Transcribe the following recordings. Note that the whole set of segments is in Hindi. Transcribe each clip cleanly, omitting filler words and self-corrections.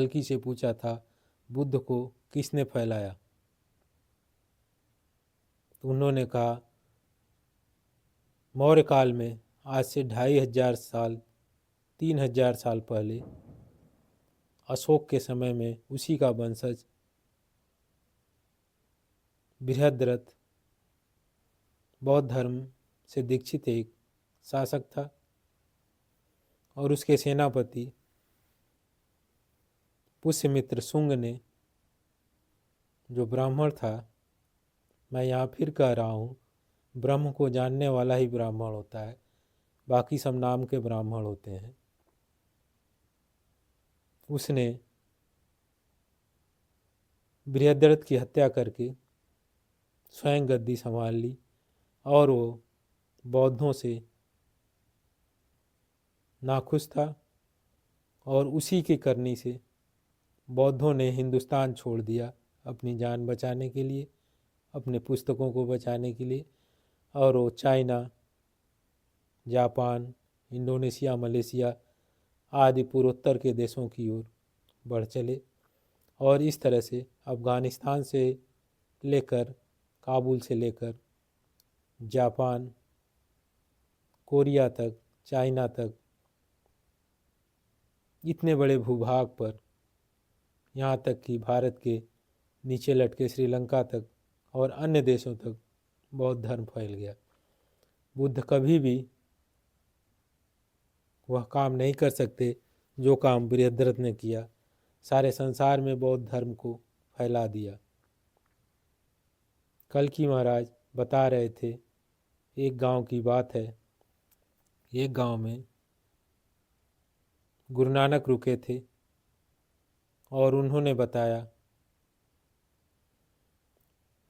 कल्कि से पूछा था बुद्ध को किसने फैलाया, तो उन्होंने कहा मौर्य काल में, आज से 2500 साल 3000 साल पहले अशोक के समय में उसी का वंशज बृहद्रथ बौद्ध धर्म से दीक्षित एक शासक था और उसके सेनापति पुष्यमित्र शुंग ने, जो ब्राह्मण था, मैं यहाँ फिर कह रहा हूँ, ब्रह्म को जानने वाला ही ब्राह्मण होता है, बाकी सब नाम के ब्राह्मण होते हैं। उसने बृहद्रथ की हत्या करके स्वयं गद्दी संभाल ली और वो बौद्धों से नाखुश था और उसी की करनी से बौद्धों ने हिंदुस्तान छोड़ दिया अपनी जान बचाने के लिए, अपने पुस्तकों को बचाने के लिए, और वो चाइना, जापान, इंडोनेशिया, मलेशिया आदि पूर्वोत्तर के देशों की ओर बढ़ चले। और इस तरह से अफ़गानिस्तान से लेकर, काबुल से लेकर जापान, कोरिया तक, चाइना तक, इतने बड़े भूभाग पर, यहाँ तक कि भारत के नीचे लटके श्रीलंका तक और अन्य देशों तक बौद्ध धर्म फैल गया। बुद्ध कभी भी वह काम नहीं कर सकते जो काम बृहद्रथ ने किया, सारे संसार में बौद्ध धर्म को फैला दिया। कल्कि महाराज बता रहे थे, एक गांव की बात है, एक गांव में गुरु नानक रुके थे और उन्होंने बताया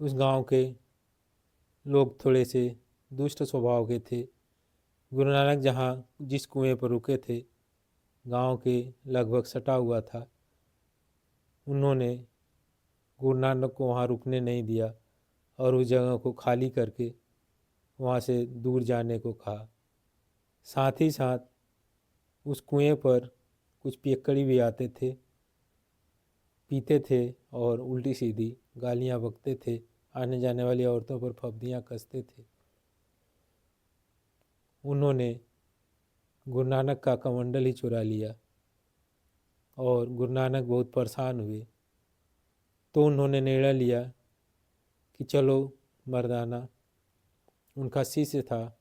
उस गांव के लोग थोड़े से दुष्ट स्वभाव के थे। गुरु नानक जहाँ जिस कुएं पर रुके थे, गांव के लगभग सटा हुआ था, उन्होंने गुरु नानक को वहाँ रुकने नहीं दिया और उस जगह को खाली करके वहाँ से दूर जाने को कहा। साथ ही साथ उस कुएं पर कुछ पियक्कड़ी भी आते थे, पीते थे और उल्टी सीधी गालियाँ बकते थे, आने जाने वाली औरतों पर फब्दियाँ कसते थे। उन्होंने गुरु नानक का कमंडल ही चुरा लिया और गुरु नानक बहुत परेशान हुए। तो उन्होंने निर्णय लिया कि चलो मर्दाना, उनका शिष्य था,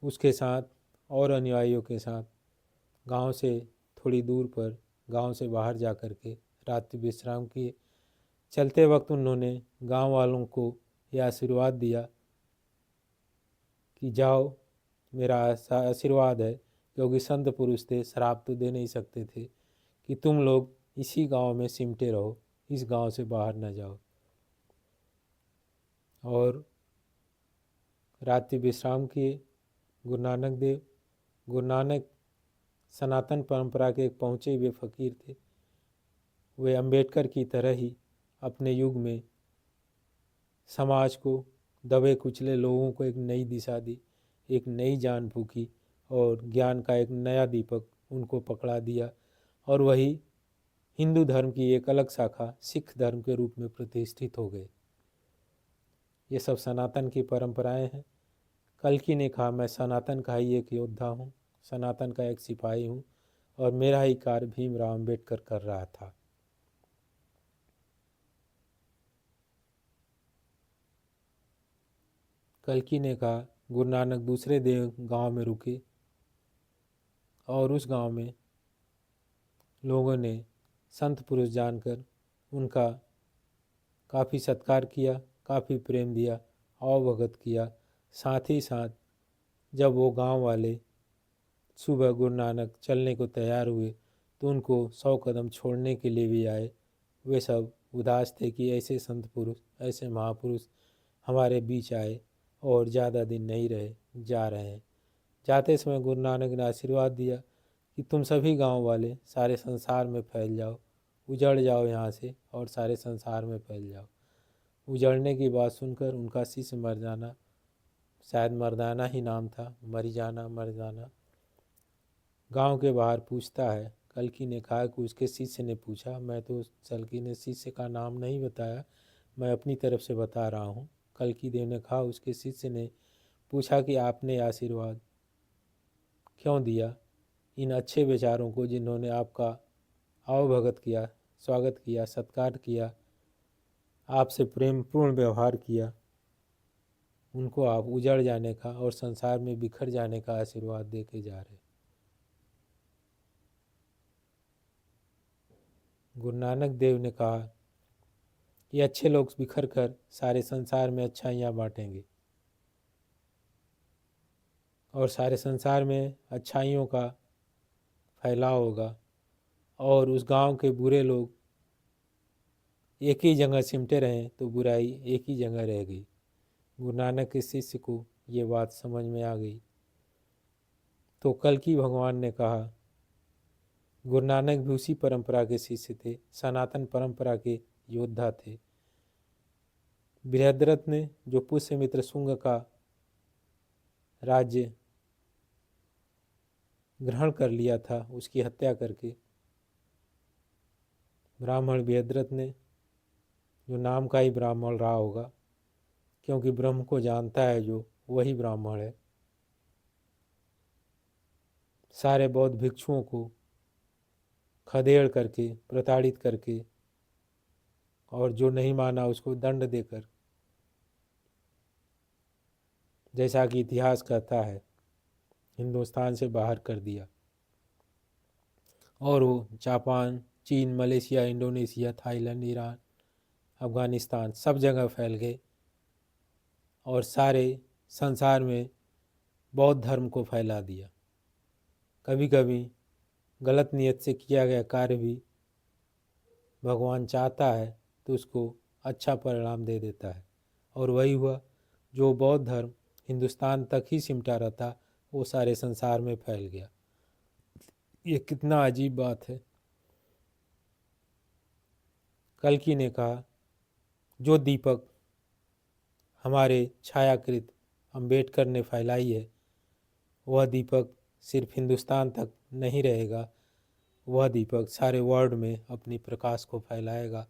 उसके साथ और अनुयायियों के साथ गांव से थोड़ी दूर पर, गांव से बाहर जा कर के रात्रि विश्राम किए। चलते वक्त उन्होंने गांव वालों को यह आशीर्वाद दिया कि जाओ, मेरा आशीर्वाद है, क्योंकि संत पुरुष थे, श्राप तो दे नहीं सकते थे, कि तुम लोग इसी गांव में सिमटे रहो, इस गांव से बाहर न जाओ। और रात्रि विश्राम किए गुरु नानक देव। गुरु नानक सनातन परंपरा के एक पहुँचे हुए फ़कीर थे। वे अंबेडकर की तरह ही अपने युग में समाज को, दबे कुचले लोगों को एक नई दिशा दी, एक नई जान फूंकी और ज्ञान का एक नया दीपक उनको पकड़ा दिया, और वही हिंदू धर्म की एक अलग शाखा सिख धर्म के रूप में प्रतिष्ठित हो गए। ये सब सनातन की परंपराएं हैं। कल्कि ने कहा, मैं सनातन का ही एक योद्धा हूँ, सनातन का एक सिपाही हूँ, और मेरा ही कार्य भीमराव अम्बेडकर कर रहा था। कल्कि ने कहा, गुरु नानक दूसरे गांव में रुके और उस गांव में लोगों ने संत पुरुष जानकर उनका काफ़ी सत्कार किया, काफ़ी प्रेम दिया, अवभगत किया। साथ ही साथ जब वो गांव वाले सुबह गुरु नानक चलने को तैयार हुए तो उनको 100 कदम छोड़ने के लिए भी आए। वे सब उदास थे कि ऐसे संत पुरुष, ऐसे महापुरुष हमारे बीच आए और ज़्यादा दिन नहीं रहे, जा रहे हैं। जाते समय गुरु नानक ने आशीर्वाद दिया कि तुम सभी गांव वाले सारे संसार में फैल जाओ, उजड़ जाओ यहाँ से और सारे संसार में फैल जाओ। उजड़ने की बात सुनकर उनका शिष्य मर्दाना, शायद मर्दाना ही नाम था, मरिजाना, मर्दाना, गांव के बाहर पूछता है। कल्कि ने कहा कि उसके शिष्य ने पूछा। मैं तो कल्कि ने शिष्य का नाम नहीं बताया, मैं अपनी तरफ से बता रहा हूँ। कल्कि देव ने कहा उसके शिष्य ने पूछा कि आपने आशीर्वाद क्यों दिया इन अच्छे विचारों को, जिन्होंने आपका आवभगत किया, स्वागत किया, सत्कार किया, आपसे प्रेमपूर्ण व्यवहार किया, उनको आप उजड़ जाने का और संसार में बिखर जाने का आशीर्वाद दे के जा रहे। गुरु नानक देव ने कहा ये अच्छे लोग बिखर कर सारे संसार में अच्छाइयाँ बांटेंगे और सारे संसार में अच्छाइयों का फैलाव होगा, और उस गांव के बुरे लोग एक ही जगह सिमटे रहें तो बुराई एक ही जगह रह गई। गुरु नानक के शिष्य को ये बात समझ में आ गई। तो कल्कि भगवान ने कहा, गुरु नानक भी उसी परंपरा के शिष्य थे, सनातन परंपरा के योद्धा थे। बृहद्रथ ने जो पुष्यमित्र शुंग का राज्य ग्रहण कर लिया था, उसकी हत्या करके, ब्राह्मण बृहद्रथ ने, जो नाम का ही ब्राह्मण रहा होगा, क्योंकि ब्रह्म को जानता है जो, वही ब्राह्मण है, सारे बौद्ध भिक्षुओं को खदेड़ करके, प्रताड़ित करके, और जो नहीं माना उसको दंड देकर, जैसा कि इतिहास कहता है, हिंदुस्तान से बाहर कर दिया। और वो जापान, चीन, Malaysia, Indonesia, Thailand, Iran, Afghanistan सब जगह फैल गए और सारे संसार में बौद्ध धर्म को फैला दिया। कभी कभी गलत नियत से किया गया कार्य भी भगवान चाहता है तो उसको अच्छा परिणाम दे देता है, और वही हुआ। जो बौद्ध धर्म हिंदुस्तान तक ही सिमटा रहता, वो सारे संसार में फैल गया। ये कितना अजीब बात है। कल्कि ने कहा, जो दीपक हमारे छायाकृत अंबेडकर ने फैलाई है, वह दीपक सिर्फ हिंदुस्तान तक नहीं रहेगा, वह दीपक सारे वर्ल्ड में अपनी प्रकाश को फैलाएगा,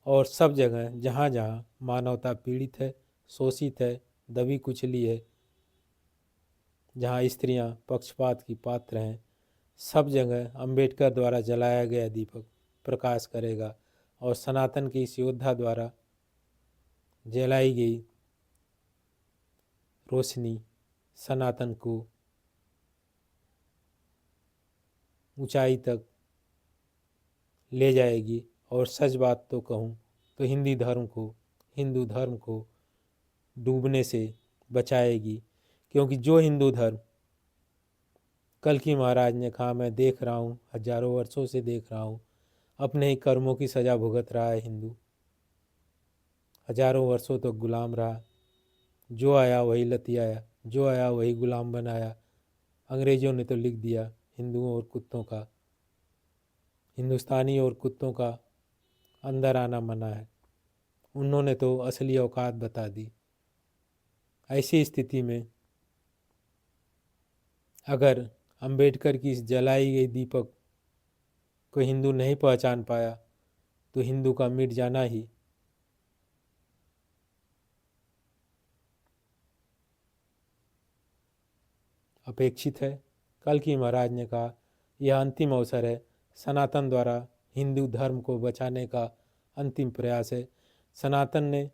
और सब जगह जहाँ जहाँ मानवता पीड़ित है, शोषित है, दबी कुचली है, जहाँ स्त्रियाँ पक्षपात की पात्र हैं, सब जगह अंबेडकर द्वारा जलाया गया दीपक प्रकाश करेगा, और सनातन के इस योद्धा द्वारा जलाई गई रोशनी सनातन को ऊंचाई तक ले जाएगी। और सच बात तो कहूँ तो हिंदू धर्म को डूबने से बचाएगी, क्योंकि जो हिंदू धर्म, कल्कि महाराज ने कहा, मैं देख रहा हूँ, हजारों वर्षों से देख रहा हूँ, अपने ही कर्मों की सज़ा भुगत रहा है हिंदू, हजारों वर्षों तक गुलाम रहा, जो आया वही लतियाया, जो आया वही गुलाम बनाया। अंग्रेज़ों ने तो लिख दिया हिंदुओं और कुत्तों का, हिंदुस्तानी और कुत्तों का अंदर आना मना है, उन्होंने तो असली औकात बता दी। ऐसी स्थिति में अगर अंबेडकर की इस जलाई गई दीपक को हिंदू नहीं पहचान पाया, तो हिंदू का मिट जाना ही अपेक्षित है। कल्कि महाराज ने कहा, यह अंतिम अवसर है, सनातन द्वारा हिंदू धर्म को बचाने का अंतिम प्रयास है। सनातन ने,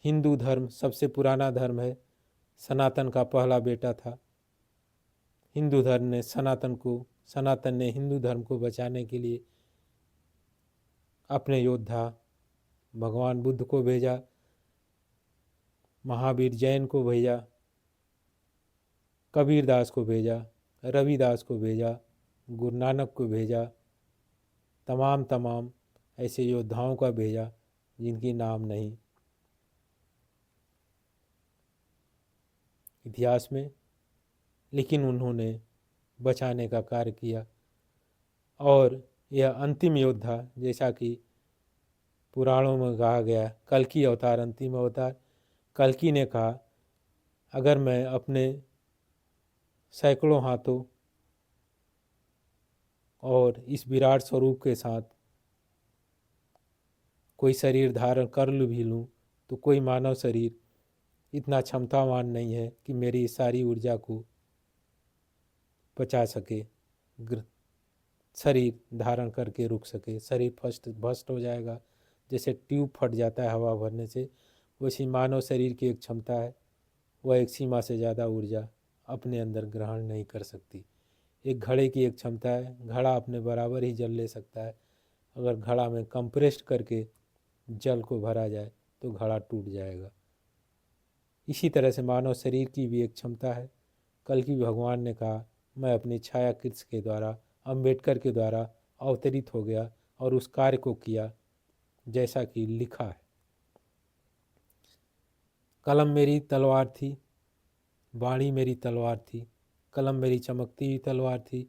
हिंदू धर्म सबसे पुराना धर्म है, सनातन का पहला बेटा था। हिंदू धर्म ने सनातन ने हिंदू धर्म को बचाने के लिए अपने योद्धा भगवान बुद्ध को भेजा, महावीर जैन को भेजा, कबीरदास को भेजा, रविदास को भेजा, गुरु नानक को भेजा, तमाम ऐसे योद्धाओं का भेजा जिनकी नाम नहीं इतिहास में, लेकिन उन्होंने बचाने का कार्य किया। और यह अंतिम योद्धा, जैसा कि पुराणों में कहा गया, कल्कि अवतार अंतिम अवतार। कल्कि ने कहा, अगर मैं अपने सैकड़ों हाथों और इस विराट स्वरूप के साथ कोई शरीर धारण कर लूँ भी लूँ तो कोई मानव शरीर इतना क्षमतावान नहीं है कि मेरी सारी ऊर्जा को बचा सके, शरीर धारण करके रुक सके। शरीर फर्स्ट भस्ट हो जाएगा, जैसे ट्यूब फट जाता है हवा भरने से, वैसी मानव शरीर की एक क्षमता है, वह एक सीमा से ज़्यादा ऊर्जा अपने अंदर ग्रहण नहीं कर सकती। एक घड़े की एक क्षमता है, घड़ा अपने बराबर ही जल ले सकता है। अगर घड़ा में कंप्रेस्ड करके जल को भरा जाए तो घड़ा टूट जाएगा। इसी तरह से मानव शरीर की भी एक क्षमता है। कल की भगवान ने कहा, मैं अपनी छायाकृत के द्वारा, अंबेडकर के द्वारा अवतरित हो गया और उस कार्य को किया जैसा कि लिखा है। कलम मेरी तलवार थी, वाणी मेरी तलवार थी। कलम मेरी चमकती हुई तलवार थी,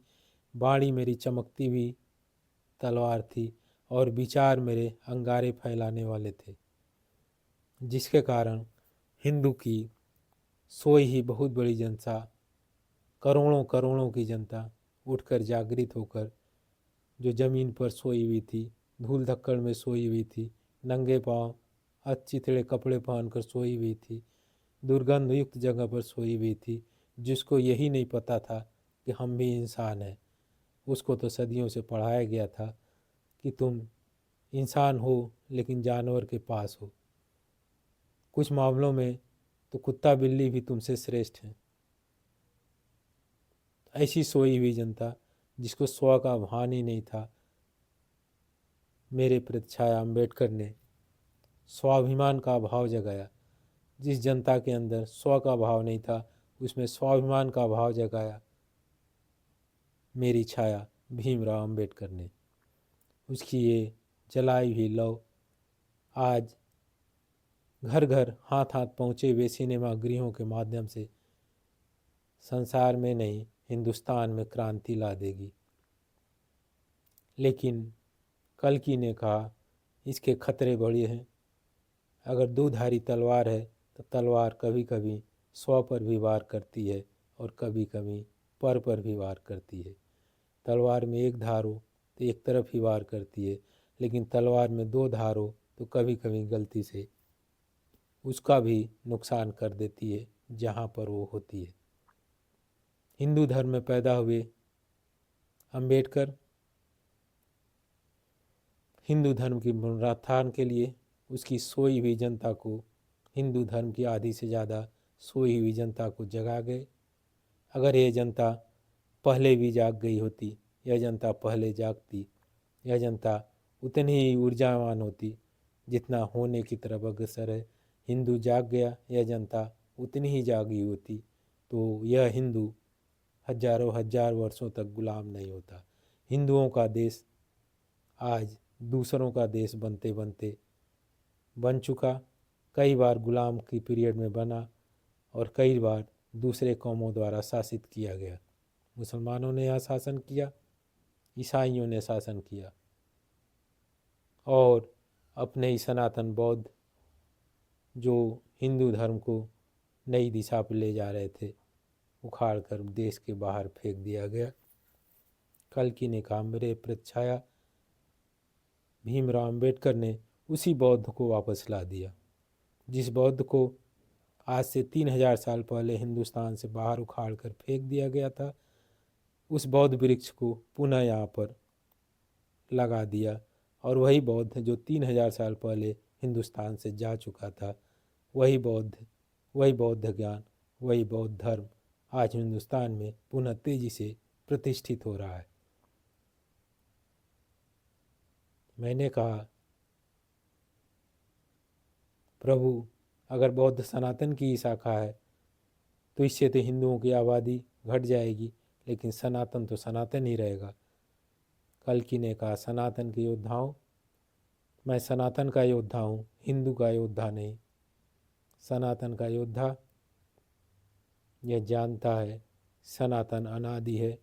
वाणी मेरी चमकती हुई तलवार थी, और विचार मेरे अंगारे फैलाने वाले थे, जिसके कारण हिंदू की सोई ही बहुत बड़ी जनता, करोड़ों करोड़ों की जनता उठकर जागृत होकर, जो ज़मीन पर सोई हुई थी, धूल धक्कड़ में सोई हुई थी, नंगे पाँव अचिथड़े कपड़े पहनकर सोई हुई थी, दुर्गंध युक्त जगह पर सोई हुई थी, जिसको यही नहीं पता था कि हम भी इंसान हैं। उसको तो सदियों से पढ़ाया गया था कि तुम इंसान हो लेकिन जानवर के पास हो। कुछ मामलों में तो कुत्ता बिल्ली भी तुमसे श्रेष्ठ हैं। ऐसी सोई हुई जनता जिसको स्व का भान ही नहीं था, मेरे प्रतिछाया अम्बेडकर ने स्वाभिमान का भाव जगाया। जिस जनता के अंदर स्व का भाव नहीं था, उसमें स्वाभिमान का भाव जगाया मेरी छाया भीमराव अम्बेडकर ने। उसकी ये जलाई हुई लौ आज घर घर हाथ हाथ पहुँचे हुए सिनेमा गृहों के माध्यम से संसार में नहीं, हिंदुस्तान में क्रांति ला देगी। लेकिन कल्कि ने कहा, इसके खतरे बड़े हैं। अगर दो धारी तलवार है तो तलवार कभी कभी स्व पर भी वार करती है और कभी कभी पर भी वार करती है। तलवार में एक धार हो तो एक तरफ ही वार करती है, लेकिन तलवार में दो धार हो तो कभी कभी गलती से उसका भी नुकसान कर देती है जहाँ पर वो होती है। हिंदू धर्म में पैदा हुए अंबेडकर हिंदू धर्म की पुनरुत्थान के लिए उसकी सोई हुई जनता को, हिंदू धर्म की आधी से ज़्यादा सोई हुई जनता को जगा गए। अगर ये जनता पहले भी जाग गई होती, यह जनता पहले जागती, यह जनता उतनी ही ऊर्जावान होती जितना होने की तरफ अग्रसर है। हिंदू जाग गया, यह जनता उतनी ही जागी होती, तो यह हिंदू हजारों हजार वर्षों तक गुलाम नहीं होता। हिंदुओं का देश आज दूसरों का देश बनते बनते बन चुका। कई बार गुलाम की पीरियड में बना और कई बार दूसरे कौमों द्वारा शासित किया गया। मुसलमानों ने यहाँ शासन किया, ईसाइयों ने शासन किया, और अपने ही सनातन बौद्ध जो हिंदू धर्म को नई दिशा पर ले जा रहे थे, उखाड़ कर देश के बाहर फेंक दिया गया। कल्कि ने कहा, मेरे प्रतिछाया भीमराव अम्बेडकर ने उसी बौद्ध को वापस ला दिया, जिस बौद्ध को आज से 3000 साल पहले हिंदुस्तान से बाहर उखाड़ कर फेंक दिया गया था। उस बौद्ध वृक्ष को पुनः यहाँ पर लगा दिया, और वही बौद्ध जो 3000 साल पहले हिंदुस्तान से जा चुका था, वही बौद्ध ज्ञान, वही बौद्ध धर्म आज हिंदुस्तान में पुनः तेजी से प्रतिष्ठित हो रहा है। मैंने कहा, प्रभु, अगर बौद्ध सनातन की ही शाखा है तो इससे तो हिंदुओं की आबादी घट जाएगी, लेकिन सनातन तो सनातन ही रहेगा। कल्कि ने कहा, सनातन के योद्धाओं, मैं सनातन का योद्धा हूँ, हिंदू का योद्धा नहीं। सनातन का योद्धा यह जानता है सनातन अनादि है,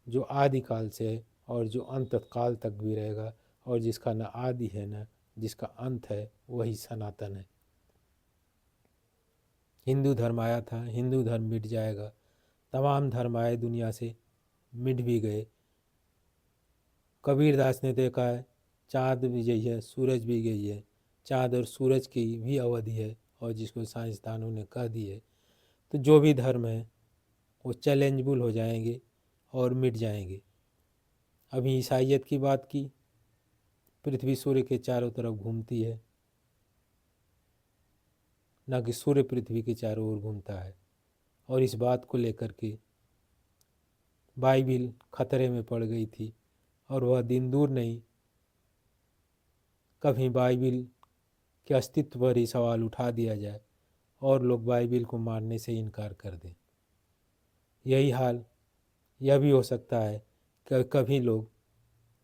जो आदिकाल से है और जो अंत काल तक भी रहेगा, और जिसका न आदि है न जिसका अंत है, वही सनातन है। हिंदू धर्म आया था, हिंदू धर्म मिट जाएगा। तमाम धर्म आए दुनिया से, मिट भी गए, कबीरदास ने देखा है चाँद भी गई है, सूरज भी गई है, चाँद और सूरज की भी अवधि है, और जिसको साइंसदानों ने कह दी है। तो जो भी धर्म है वो चैलेंजेबल हो जाएंगे और मिट जाएंगे। अभी ईसाइयत की बात की, पृथ्वी सूर्य के चारों तरफ घूमती है, ना कि सूर्य पृथ्वी के चारों ओर घूमता है। और इस बात को लेकर के बाइबिल खतरे में पड़ गई थी, और वह दिन दूर नहीं कभी बाइबिल के अस्तित्व पर ही सवाल उठा दिया जाए और लोग बाइबिल को मानने से इनकार कर दें। यही हाल यह भी हो सकता है कि कभी लोग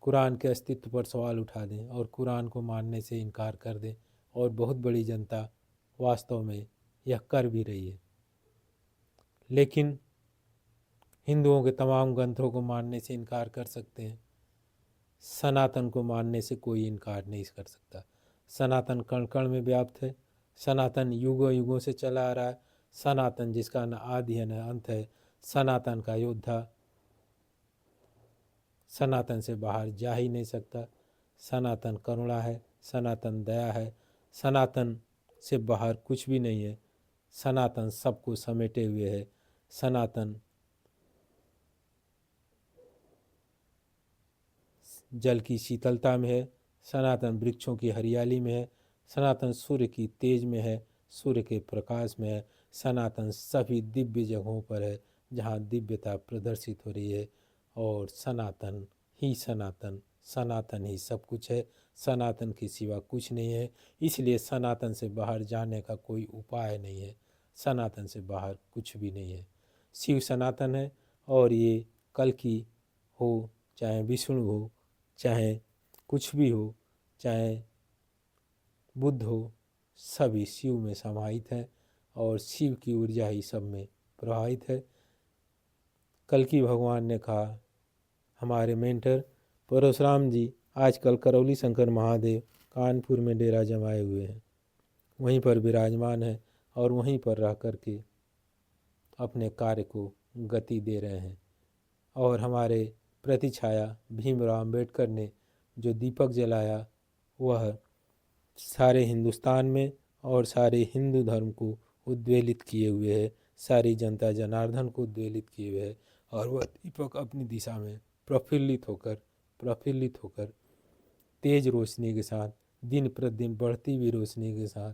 कुरान के अस्तित्व पर सवाल उठा दें और कुरान को मानने से इनकार कर दें, और बहुत बड़ी जनता वास्तव में यह कर भी रही है। लेकिन हिंदुओं के तमाम ग्रंथों को मानने से इनकार कर सकते हैं, सनातन को मानने से कोई इनकार नहीं कर सकता। सनातन कण कण में व्याप्त है, सनातन युगों युगों से चला आ रहा है, सनातन जिसका न आदि है न अंत है, सनातन का योद्धा सनातन से बाहर जा ही नहीं सकता। सनातन करुणा है, सनातन दया है, सनातन से बाहर कुछ भी नहीं है। सनातन सबको समेटे हुए है, सनातन जल की शीतलता में है, सनातन वृक्षों की हरियाली में है, सनातन सूर्य की तेज में है, सूर्य के प्रकाश में है, सनातन सभी दिव्य जगहों पर है जहाँ दिव्यता प्रदर्शित हो रही है। और सनातन ही सनातन, सनातन ही सब कुछ है, सनातन के सिवा कुछ नहीं है। इसलिए सनातन से बाहर जाने का कोई उपाय नहीं है, सनातन से बाहर कुछ भी नहीं है। शिव सनातन है, और ये कल्कि हो चाहे विष्णु हो चाहे कुछ भी हो, चाहे बुद्ध हो, सभी शिव में समाहित है, और शिव की ऊर्जा ही सब में प्रवाहित है। कल्कि भगवान ने कहा, हमारे मेंटर परशुराम जी आजकल करौली शंकर महादेव कानपुर में डेरा जमाए हुए हैं, वहीं पर विराजमान है और वहीं पर रह कर के अपने कार्य को गति दे रहे हैं। और हमारे प्रतिछाया भीमराव अम्बेडकर ने जो दीपक जलाया वह सारे हिंदुस्तान में और सारे हिंदू धर्म को उद्वेलित किए हुए है, सारी जनता जनार्दन को उद्वेलित किए हुए है। और वह दीपक अपनी दिशा में प्रफुल्लित होकर तेज रोशनी के साथ, दिन प्रतिदिन बढ़ती हुई रोशनी के साथ,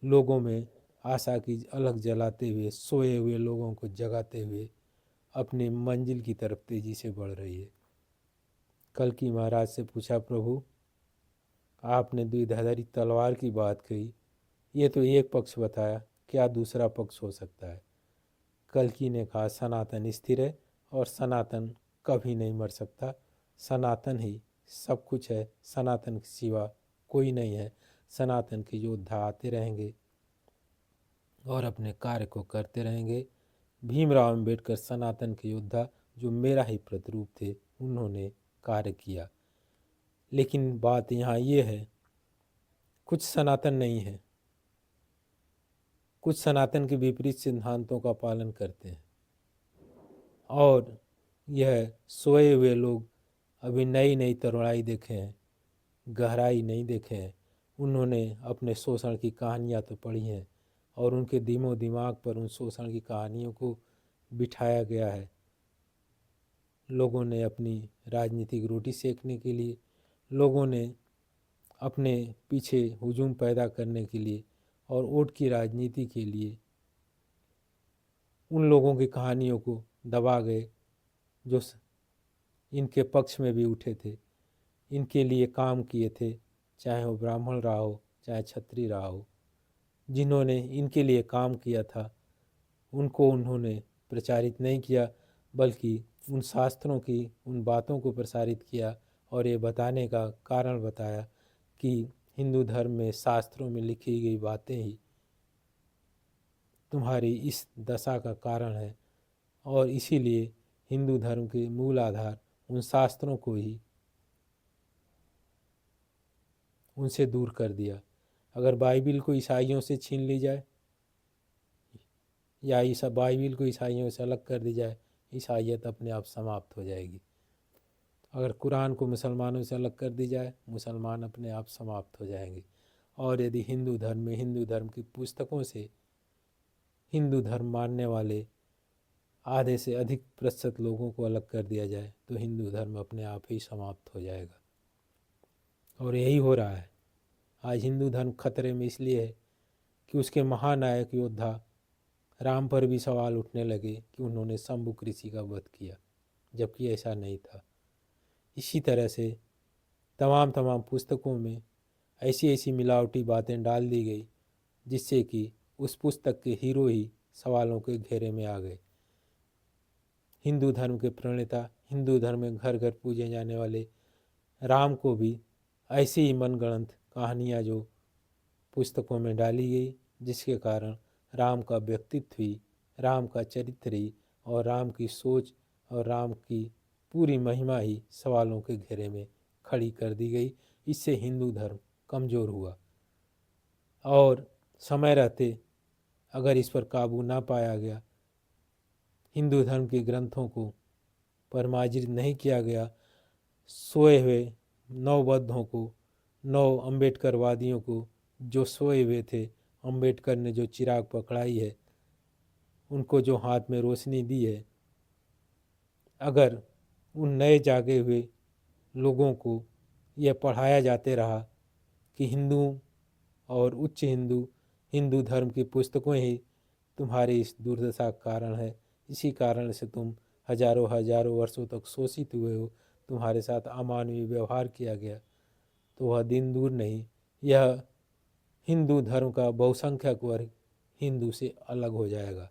लोगों में आशा की अलग जलाते हुए, सोए हुए लोगों को जगाते हुए अपनी मंजिल की तरफ तेजी से बढ़ रही है। कल्कि महाराज से पूछा, प्रभु आपने द्विधाधारी तलवार की बात कही, ये तो एक पक्ष बताया, क्या दूसरा पक्ष हो सकता है? कल्कि ने कहा, सनातन स्थिर है और सनातन कभी नहीं मर सकता, सनातन ही सब कुछ है, सनातन के सिवा कोई नहीं है। सनातन के योद्धा आते रहेंगे और अपने कार्य को करते रहेंगे। भीमराव अम्बेडकर सनातन के योद्धा जो मेरा ही प्रतिरूप थे, उन्होंने कार्य किया। लेकिन बात यहाँ ये है, कुछ सनातन नहीं है, कुछ सनातन के विपरीत सिद्धांतों का पालन करते हैं, और यह सोए हुए लोग अभी नई नई तरुणाई देखे हैं, गहराई नहीं देखे हैं। उन्होंने अपने शोषण की कहानियाँ तो पढ़ी हैं, और उनके दिमाग पर उन शोषण की कहानियों को बिठाया गया है। लोगों ने अपनी राजनीतिक रोटी सेकने के लिए, लोगों ने अपने पीछे हुजूम पैदा करने के लिए और वोट की राजनीति के लिए उन लोगों की कहानियों को दबा गए जो इनके पक्ष में भी उठे थे, इनके लिए काम किए थे, चाहे वो ब्राह्मण रहा हो चाहे क्षत्रिय रहा हो। जिन्होंने इनके लिए काम किया था उनको उन्होंने प्रचारित नहीं किया, बल्कि उन शास्त्रों की उन बातों को प्रसारित किया और ये बताने का कारण बताया कि हिंदू धर्म में शास्त्रों में लिखी गई बातें ही तुम्हारी इस दशा का कारण है। और इसीलिए हिंदू धर्म के मूल आधार उन शास्त्रों को ही उनसे दूर कर दिया। अगर बाइबिल को ईसाइयों से छीन ली जाए या बाइबिल को ईसाइयों से अलग कर दी जाए, ईसाइयत अपने आप समाप्त हो जाएगी। अगर कुरान को मुसलमानों से अलग कर दी जाए, मुसलमान अपने आप समाप्त हो जाएंगे। और यदि हिंदू धर्म में हिंदू धर्म की पुस्तकों से हिंदू धर्म मानने वाले आधे से अधिक प्रतिशत लोगों को अलग कर दिया जाए तो हिंदू धर्म अपने आप ही समाप्त हो जाएगा। और यही हो रहा है। आज हिंदू धर्म खतरे में इसलिए है कि उसके महानायक योद्धा राम पर भी सवाल उठने लगे कि उन्होंने शंभुक ऋषि का वध किया, जबकि ऐसा नहीं था। इसी तरह से तमाम पुस्तकों में ऐसी ऐसी मिलावटी बातें डाल दी गई जिससे कि उस पुस्तक के हीरो ही सवालों के घेरे में आ गए। हिंदू धर्म के प्रणेता, हिंदू धर्म में घर घर पूजे जाने वाले राम को भी ऐसी ही मनगढ़ंत कहानियाँ जो पुस्तकों में डाली गई, जिसके कारण राम का व्यक्तित्व ही, राम का चरित्र ही और राम की सोच और राम की पूरी महिमा ही सवालों के घेरे में खड़ी कर दी गई। इससे हिंदू धर्म कमज़ोर हुआ और समय रहते अगर इस पर काबू ना पाया गया, हिंदू धर्म के ग्रंथों को परमार्जित नहीं किया गया, सोए हुए नवबद्धों को, नव अम्बेडकरवादियों को जो सोए हुए थे, अम्बेडकर ने जो चिराग पकड़ाई है, उनको जो हाथ में रोशनी दी है, अगर उन नए जागे हुए लोगों को यह पढ़ाया जाते रहा कि हिंदू और उच्च हिंदू, हिंदू धर्म की पुस्तकों ही तुम्हारी इस दुर्दशा का कारण है, इसी कारण से तुम हजारों हजारों वर्षों तक शोषित हुए हो, तुम्हारे साथ अमानवीय व्यवहार किया गया, तो वह दिन दूर नहीं, यह हिंदू धर्म का बहुसंख्यक वर्ग हिंदू से अलग हो जाएगा।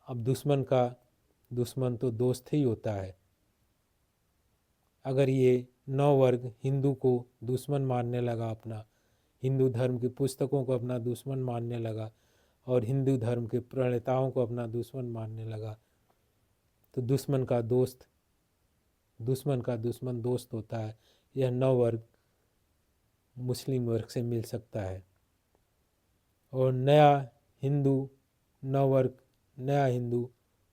अब दुश्मन का दुश्मन तो दोस्त ही होता है। अगर ये नौ वर्ग हिंदू को दुश्मन मानने लगा, अपना हिंदू धर्म की पुस्तकों को अपना दुश्मन मानने लगा और हिंदू धर्म के प्रणेताओं को अपना दुश्मन मानने लगा, तो दुश्मन का दुश्मन दोस्त होता है। यह नौ वर्ग मुस्लिम वर्ग से मिल सकता है और नया हिंदू, नौ वर्ग नया हिंदू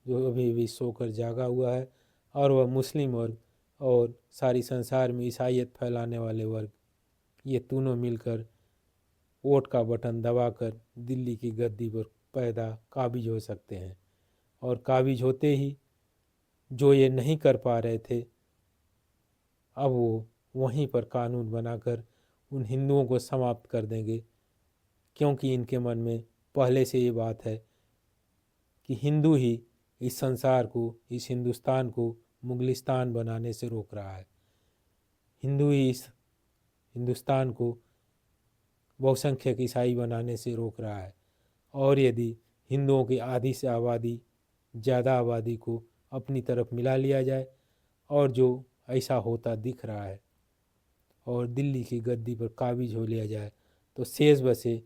जो अभी भी सोकर जागा हुआ है, और वह मुस्लिम वर्ग और सारी संसार में ईसाइयत फैलाने वाले वर्ग, ये तीनों मिलकर वोट का बटन दबाकर दिल्ली की गद्दी पर काबिज हो सकते हैं। और काबिज होते ही जो ये नहीं कर पा रहे थे, अब वो वहीं पर कानून बनाकर उन हिंदुओं को समाप्त कर देंगे, क्योंकि इनके मन में पहले से ये बात है कि हिंदू ही इस संसार को, इस हिंदुस्तान को मुगलिस्तान बनाने से रोक रहा है। हिंदू ही इस हिंदुस्तान को बहुसंख्यक ईसाई बनाने से रोक रहा है। और यदि हिंदुओं की आधी से आबादी, ज़्यादा आबादी को अपनी तरफ मिला लिया जाए, और जो ऐसा होता दिख रहा है, और दिल्ली की गद्दी पर काबिज हो लिया जाए, तो शेष बचे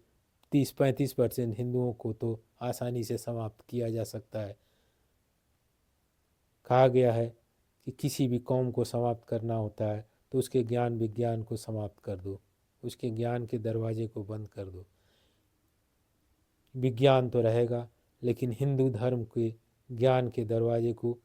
30-35% हिंदुओं को तो आसानी से समाप्त किया जा सकता है। कहा गया है कि किसी भी कौम को समाप्त करना होता है तो उसके ज्ञान विज्ञान को समाप्त कर दो, उसके ज्ञान के दरवाजे को बंद कर दो। विज्ञान तो रहेगा, लेकिन हिंदू धर्म के ज्ञान के दरवाजे को,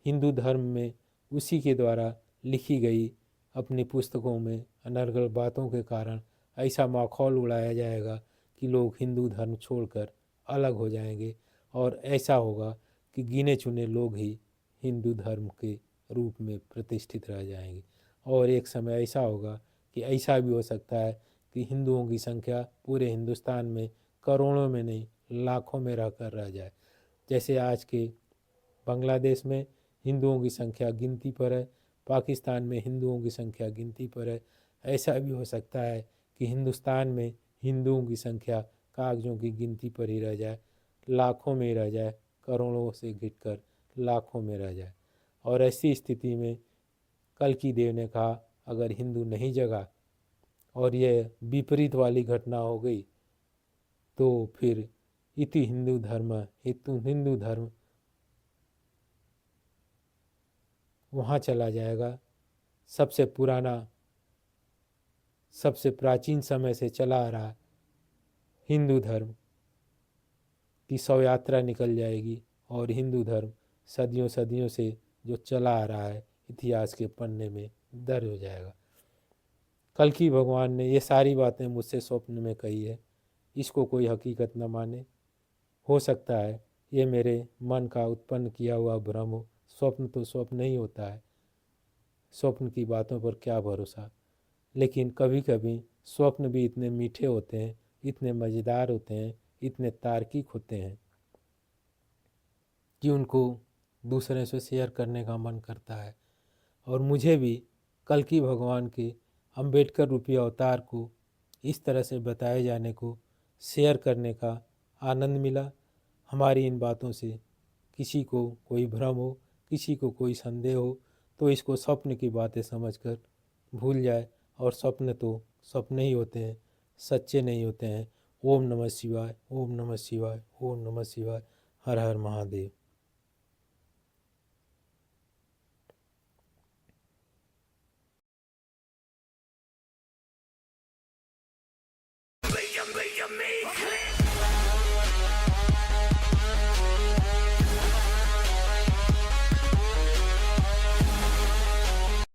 हिंदू धर्म में उसी के द्वारा लिखी गई अपनी पुस्तकों में अनर्गल बातों के कारण ऐसा माहौल उड़ाया जाएगा कि लोग हिंदू धर्म छोड़कर अलग हो जाएंगे, और ऐसा होगा कि गिने चुने लोग ही हिंदू धर्म के रूप में प्रतिष्ठित रह जाएंगे। और एक समय ऐसा होगा कि ऐसा भी हो सकता है कि हिंदुओं की संख्या पूरे हिंदुस्तान में करोड़ों में नहीं, लाखों में रह जाए। जैसे आज के बांग्लादेश में हिंदुओं की संख्या गिनती पर है, पाकिस्तान में हिंदुओं की संख्या गिनती पर है, ऐसा भी हो सकता है कि हिंदुस्तान में हिंदुओं की संख्या कागज़ों की गिनती पर ही रह जाए, लाखों में रह जाए, करोड़ों से घिटकर लाखों में रह जाए। और ऐसी स्थिति में कल्कि देव ने कहा, अगर हिंदू नहीं जगा और यह विपरीत वाली घटना हो गई, तो फिर इति हिंदू धर्म, हिंदू धर्म वहाँ चला जाएगा। सबसे पुराना, सबसे प्राचीन समय से चला आ रहा हिंदू धर्म की शव यात्रा निकल जाएगी, और हिंदू धर्म सदियों सदियों से जो चला आ रहा है, इतिहास के पन्ने में दर्ज हो जाएगा। कल्कि भगवान ने ये सारी बातें मुझसे स्वप्न में कही है, इसको कोई हकीकत न माने। हो सकता है ये मेरे मन का उत्पन्न किया हुआ भ्रम हो। स्वप्न तो स्वप्न ही होता है, स्वप्न की बातों पर क्या भरोसा। लेकिन कभी कभी स्वप्न भी इतने मीठे होते हैं, इतने मज़ेदार होते हैं, इतने तार्किक होते हैं कि उनको दूसरे से शेयर करने का मन करता है। और मुझे भी कल्कि भगवान के अम्बेडकर रूपी अवतार को इस तरह से बताए जाने को, शेयर करने का आनंद मिला। हमारी इन बातों से किसी को कोई भ्रम हो, किसी को कोई संदेह हो, तो इसको स्वप्न की बातें समझकर भूल जाए। और स्वप्न तो स्वप्न ही होते हैं, सच्चे नहीं होते हैं। ओम नमः शिवाय, ओम नमः शिवाय, ओम नमः शिवाय। हर हर महादेव। Be a me.